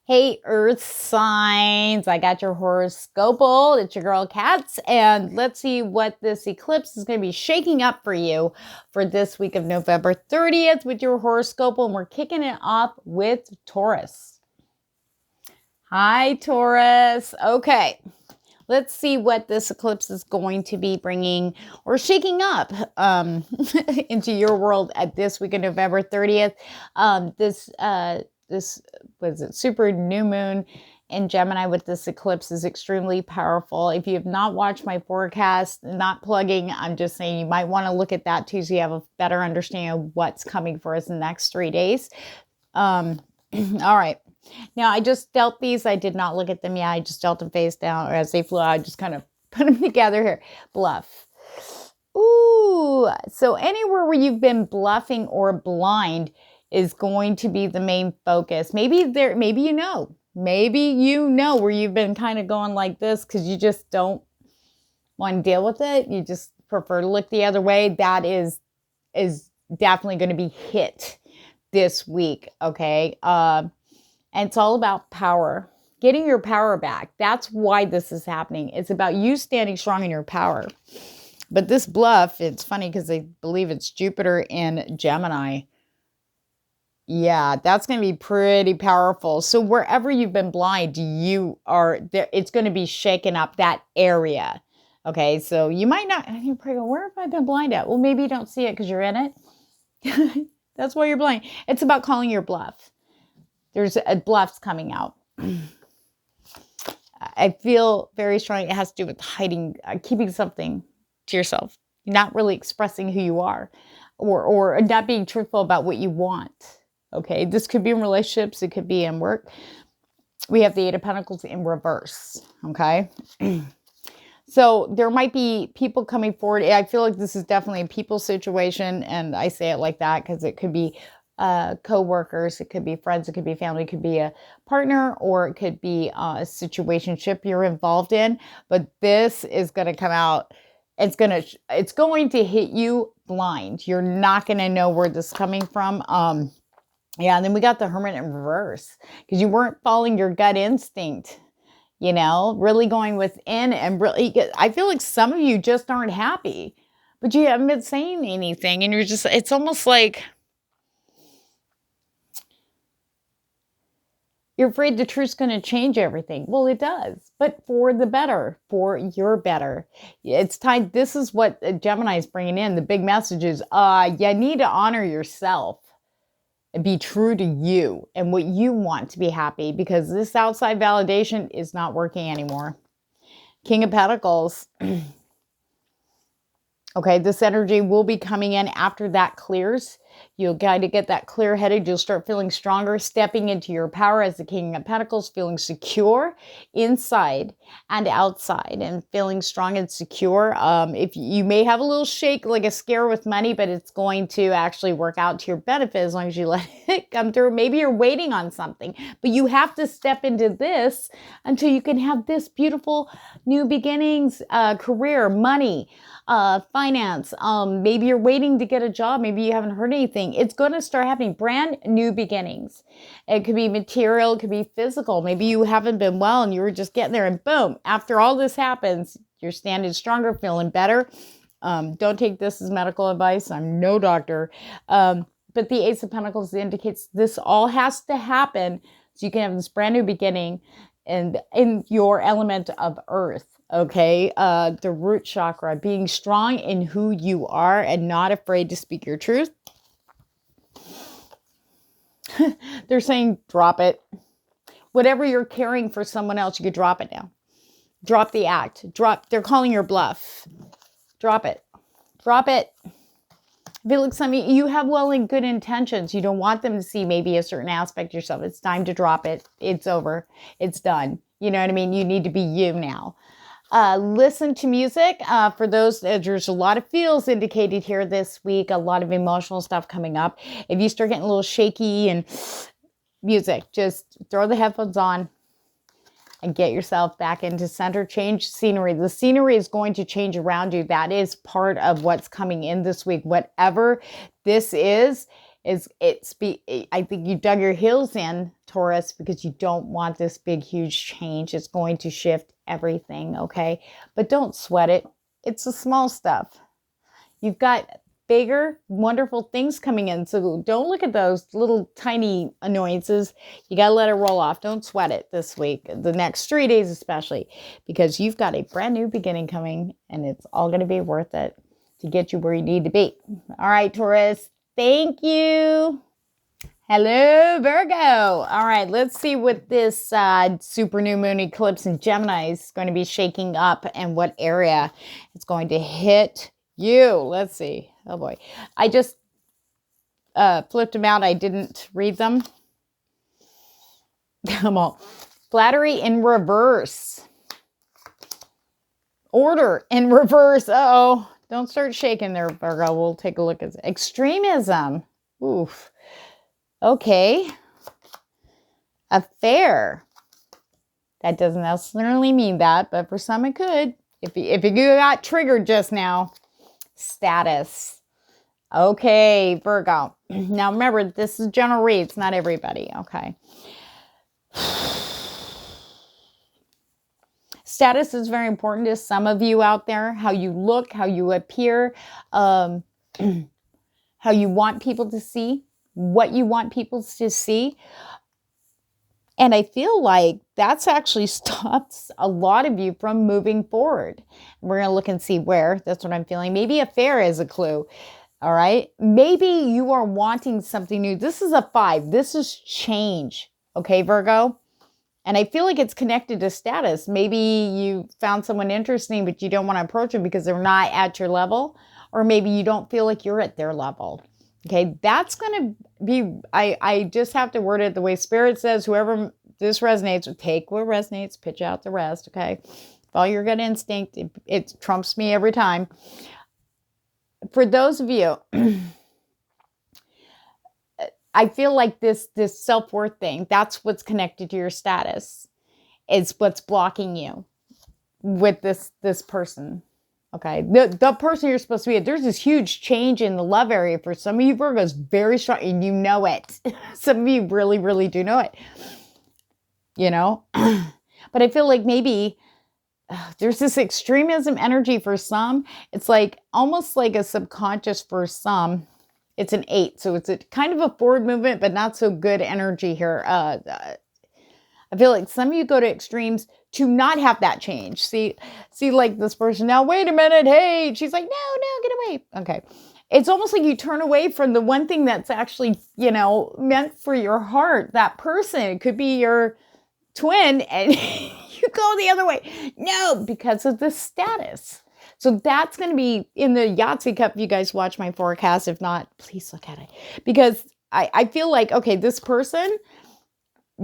Hey, Earth signs. I got your horoscopal. It's your girl, Catz. And let's see what this eclipse is going to be shaking up for you for this week of November 30th with your horoscopal. And we're kicking it off with Taurus. Hi, Taurus. Okay. Let's see what this eclipse is going to be bringing or shaking up into your world at this week of November 30th. This was it super new moon in Gemini with this eclipse is extremely powerful. If you have not watched my forecast, not plugging, I'm just saying you might want to look at that too so you have a better understanding of what's coming for us in the next 3 days. All right. Now, I just dealt these. I did not look at them yet. I just dealt them face down, or as they flew out, I just kind of put them together here. Bluff. Ooh. So anywhere where you've been bluffing or blind is going to be the main focus. Maybe you know where you've been kind of going like this because you just don't want to deal with it. You just prefer to look the other way. That is definitely going to be hit this week. Okay. And it's all about power, getting your power back. That's why this is happening. It's about you standing strong in your power. But this bluff, it's funny because I believe it's Jupiter in Gemini. Yeah, that's going to be pretty powerful. So wherever you've been blind, you are there. It's going to be shaking up that area. Okay, so you might not, you're probably going, where have I been blind at? Well, maybe you don't see it because you're in it. That's why you're blind. It's about calling your bluff. There's a bluffs coming out. I feel very strong. It has to do with hiding, keeping something to yourself, not really expressing who you are, or not being truthful about what you want. Okay, this could be in relationships. It could be in work. We have the Eight of Pentacles in reverse. Okay. So there might be people coming forward. I feel like this is definitely a people situation. And I say it like that because it could be co-workers, it could be friends, it could be family, it could be a partner, or it could be a situationship you're involved in. But this is going to come out. It's going to hit you blind. You're not going to know where this is coming from. Yeah, and then we got the Hermit in reverse because you weren't following your gut instinct, really going within and really, I feel like some of you just aren't happy, but you haven't been saying anything and it's almost like you're afraid the truth's going to change everything. Well, it does, but for the better, for your better. It's time. This is what Gemini is bringing in. The big message is you need to honor yourself. Be true to you and what you want to be happy because this outside validation is not working anymore. King of Pentacles. Okay, this energy will be coming in after that clears. You'll kind of get that clear-headed. You'll start feeling stronger, stepping into your power as the King of Pentacles, feeling secure inside and outside and feeling strong and secure. If you may have a little shake, like a scare with money, but it's going to actually work out to your benefit as long as you let it come through. Maybe you're waiting on something, but you have to step into this until you can have this beautiful new beginnings, career, money, finance. Maybe you're waiting to get a job. Maybe you haven't heard anything. It's going to start happening. Brand new beginnings. It could be material. It could be physical. Maybe you haven't been well and you were just getting there and boom, after all this happens, you're standing stronger, feeling better. Don't take this as medical advice. I'm no doctor. But the Ace of Pentacles indicates this all has to happen so you can have this brand new beginning and in your element of earth. Okay, the root chakra, being strong in who you are and not afraid to speak your truth. They're saying drop it. Whatever you're carrying for someone else, you could drop it now. Drop the act. They're calling your bluff. Drop it. Drop it. I feel like some of you have well and good intentions. You don't want them to see maybe a certain aspect of yourself. It's time to drop it. It's over. It's done. You know what I mean? You need to be you now. Listen to music. For those, there's a lot of feels indicated here this week, a lot of emotional stuff coming up. If you start getting a little shaky and music, just throw the headphones on and get yourself back into center. Change scenery. The scenery is going to change around you. That is part of what's coming in this week. Whatever this is, I think you dug your heels in, Taurus, because you don't want this big, huge change. It's going to shift everything, okay? But don't sweat it. It's the small stuff. You've got bigger, wonderful things coming in. So don't look at those little tiny annoyances. You got to let it roll off. Don't sweat it this week, the next 3 days especially, because you've got a brand new beginning coming, and it's all going to be worth it to get you where you need to be. All right, Taurus, thank you. Hello, Virgo. All right, let's see what this super new moon eclipse in Gemini is going to be shaking up and what area it's going to hit you. Let's see. Oh boy. I just flipped them out. I didn't read them. Come on. Flattery in reverse. Order in reverse. Uh-oh. Don't start shaking there, Virgo. We'll take a look at extremism. Oof. Okay. Affair. That doesn't necessarily mean that, but for some it could. If you got triggered just now. Status. Okay, Virgo. Now remember, this is general reads, not everybody. Okay. Status is very important to some of you out there. How you look, how you appear, how you want people to see, what you want people to see. And I feel like that's actually stops a lot of you from moving forward. We're going to look and see where. That's what I'm feeling. Maybe affair is a clue. All right. Maybe you are wanting something new. This is a 5. This is change. Okay, Virgo. And I feel like it's connected to status. Maybe you found someone interesting, but you don't want to approach them because they're not at your level. Or maybe you don't feel like you're at their level. Okay, that's going to be, I just have to word it the way Spirit says. Whoever this resonates with, take what resonates, pitch out the rest, okay? Follow your gut instinct. It trumps me every time. For those of you, I feel like this self-worth thing, that's what's connected to your status. It's what's blocking you with this person. Okay, the person you're supposed to be, there's this huge change in the love area for some of you Virgos, very strong, and you know it. Some of you really, really do know it. You know? But I feel like maybe there's this extremism energy for some. It's like almost like a subconscious for some. It's an 8, so it's a kind of a forward movement, but not so good energy here. I feel like some of you go to extremes to not have that change. See like this person, now wait a minute, hey, she's like, no, get away. Okay. It's almost like you turn away from the one thing that's actually, meant for your heart, that person. It could be your twin and you go the other way. No, because of the status. So that's going to be in the Yahtzee cup. If you guys watch my forecast, if not, please look at it. Because I feel like, okay, this person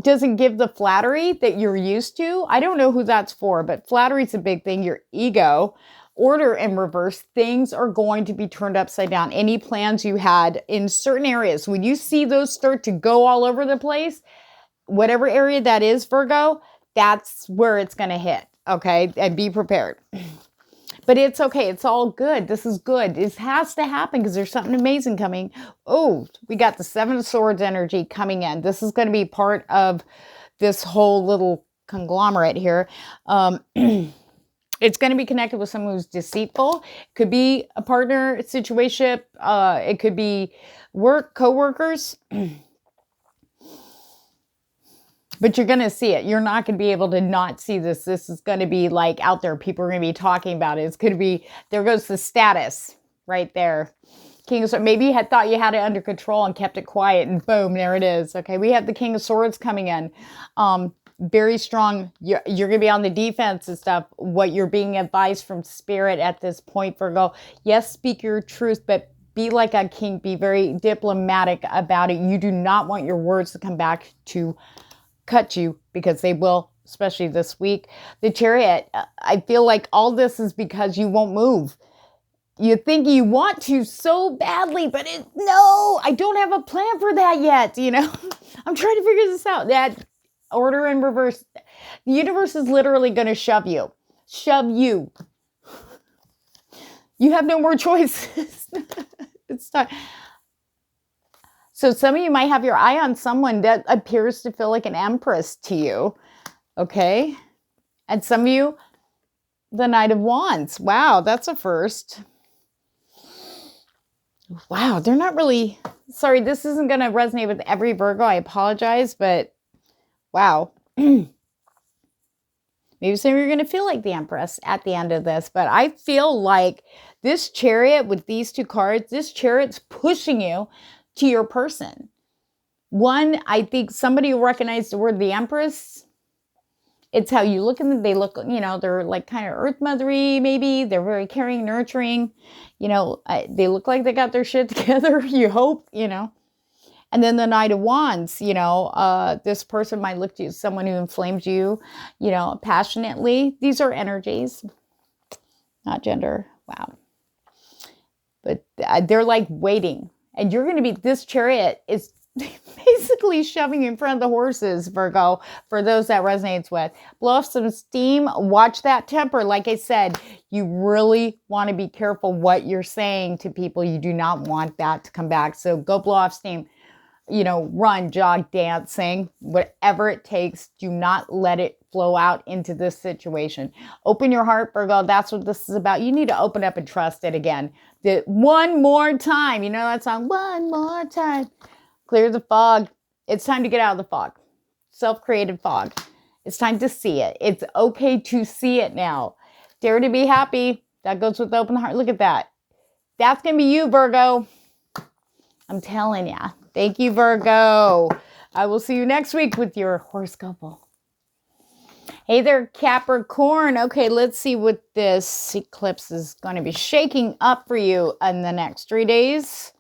doesn't give the flattery that you're used to. I don't know who that's for, but flattery is a big thing. Your ego, order in reverse, things are going to be turned upside down. Any plans you had in certain areas, when you see those start to go all over the place, whatever area that is, Virgo, that's where it's going to hit. Okay. And be prepared. But it's okay. It's all good. This is good. This has to happen because there's something amazing coming. Oh, we got the 7 of Swords energy coming in. This is going to be part of this whole little conglomerate here. It's going to be connected with someone who's deceitful. It could be a partner situation. It could be co-workers. But you're going to see it. You're not going to be able to not see this. This is going to be like out there. People are going to be talking about it. It's going to be, there goes the status right there. King of Swords. Maybe you had thought you had it under control and kept it quiet and boom, there it is. Okay. We have the King of Swords coming in. Very strong. You're going to be on the defense and stuff. What you're being advised from Spirit at this point, Virgo. Yes, speak your truth, but be like a king. Be very diplomatic about it. You do not want your words to come back to cut you, because they will, especially this week. The Chariot, I feel like all this is because you won't move. You think you want to so badly, but no, I don't have a plan for that yet. I'm trying to figure this out. That order in reverse. The universe is literally going to shove you. You have no more choices. It's not. So some of you might have your eye on someone that appears to feel like an empress to you. Okay. And some of you, the Knight of Wands. Wow, that's a first. Wow, they're not really... Sorry, this isn't going to resonate with every Virgo. I apologize, but wow. Maybe some of you are going to feel like the Empress at the end of this, but I feel like this Chariot with these two cards, this Chariot's pushing you to your person. One, I think somebody will recognize the word the Empress. It's how you look at them. They look, you know, they're like kind of earth mothery, maybe. They're very caring, nurturing. You know, they look like they got their shit together, you hope, you know. And then the Knight of Wands, you know, this person might look to you as someone who inflames you, you know, passionately. These are energies, not gender. Wow. But they're like waiting. And you're going to be, this Chariot is basically shoving you in front of the horses, Virgo, for those that resonates with. Blow off some steam. Watch that temper. Like I said, you really want to be careful what you're saying to people. You do not want that to come back. So go blow off steam. You know, run, jog, dance, sing, whatever it takes. Do not let it flow out into this situation. Open your heart, Virgo. That's what this is about. You need to open up and trust it again. One more time. You know that song? One more time. Clear the fog. It's time to get out of the fog. Self-created fog. It's time to see it. It's okay to see it now. Dare to be happy. That goes with open heart. Look at that. That's going to be you, Virgo. I'm telling ya. Thank you, Virgo. I will see you next week with your horoscopal. Hey there, Capricorn. Okay, let's see what this eclipse is going to be shaking up for you in the next 3 days.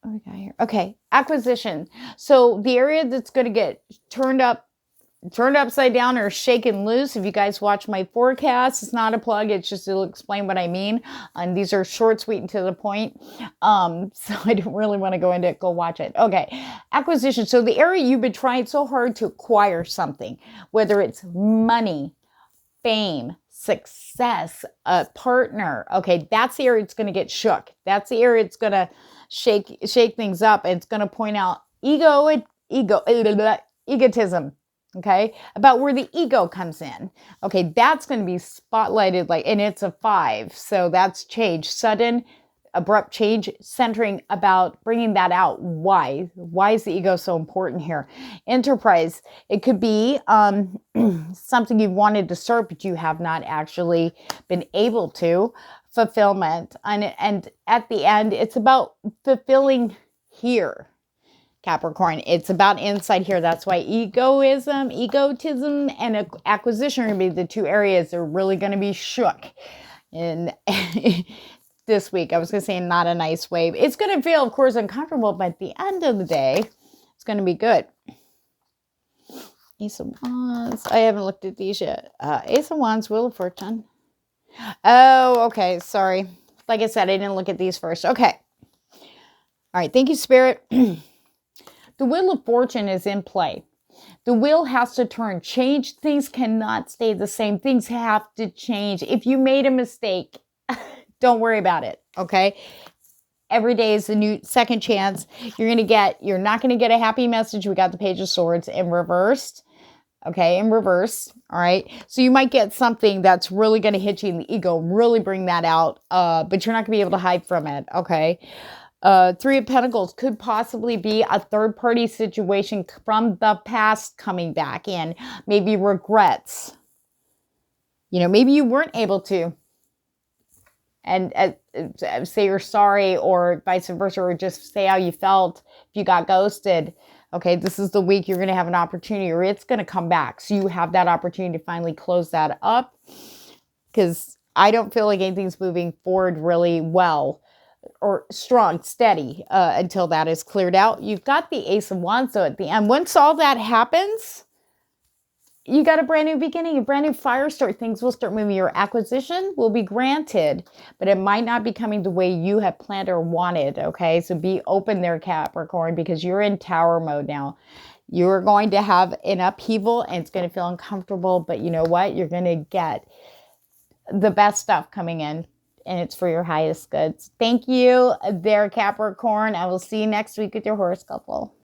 What do we got here? Okay, acquisition. So the area that's going to get turned upside down or shaken loose. If you guys watch my forecast, it's not a plug. It's just to explain what I mean. And these are short, sweet, and to the point. So I don't really want to go into it. Go watch it. Okay. Acquisition. So the area you've been trying so hard to acquire something, whether it's money, fame, success, a partner. Okay. That's the area it's going to get shook. That's the area it's going to shake things up. And it's going to point out egotism. Okay, about where the ego comes in. Okay, that's going to be spotlighted, like, and it's a 5. So that's change, sudden, abrupt change, centering about bringing that out. Why? Why is the ego so important here? Enterprise. It could be something you've wanted to start, but you have not actually been able to. Fulfillment. And at the end, it's about fulfilling here. Capricorn, it's about inside here. That's why egotism, and acquisition are going to be the two areas that are really going to be shook in this week. I was going to say not a nice way. It's going to feel, of course, uncomfortable, but at the end of the day, it's going to be good. Ace of Wands. I haven't looked at these yet. Ace of Wands, Wheel of Fortune. Oh, okay. Sorry. Like I said, I didn't look at these first. Okay. All right. Thank you, Spirit. The Wheel of Fortune is in play. The wheel has to turn. Change. Things cannot stay the same. Things have to change. If you made a mistake, don't worry about it. Okay. Every day is a new second chance. You're not going to get a happy message. We got the Page of Swords in reversed. Okay. In reverse. All right. So you might get something that's really going to hit you in the ego, really bring that out. But you're not going to be able to hide from it. Okay. 3 of Pentacles could possibly be a third-party situation from the past coming back in. Maybe regrets. You know, maybe you weren't able to. And say you're sorry, or vice versa, or just say how you felt if you got ghosted. Okay, this is the week you're going to have an opportunity, or it's going to come back. So you have that opportunity to finally close that up. Because I don't feel like anything's moving forward really well. Or strong, steady, until that is cleared out. You've got the Ace of Wands, so at the end, once all that happens, you got a brand new beginning, a brand new fire start. Things will start moving. Your acquisition will be granted, but it might not be coming the way you have planned or wanted, okay? So be open there, Capricorn, because you're in tower mode now. You're going to have an upheaval, and it's going to feel uncomfortable, but you know what? You're going to get the best stuff coming in. and it's for your highest good. Thank you there, Capricorn. I will see you next week with your horoscopal.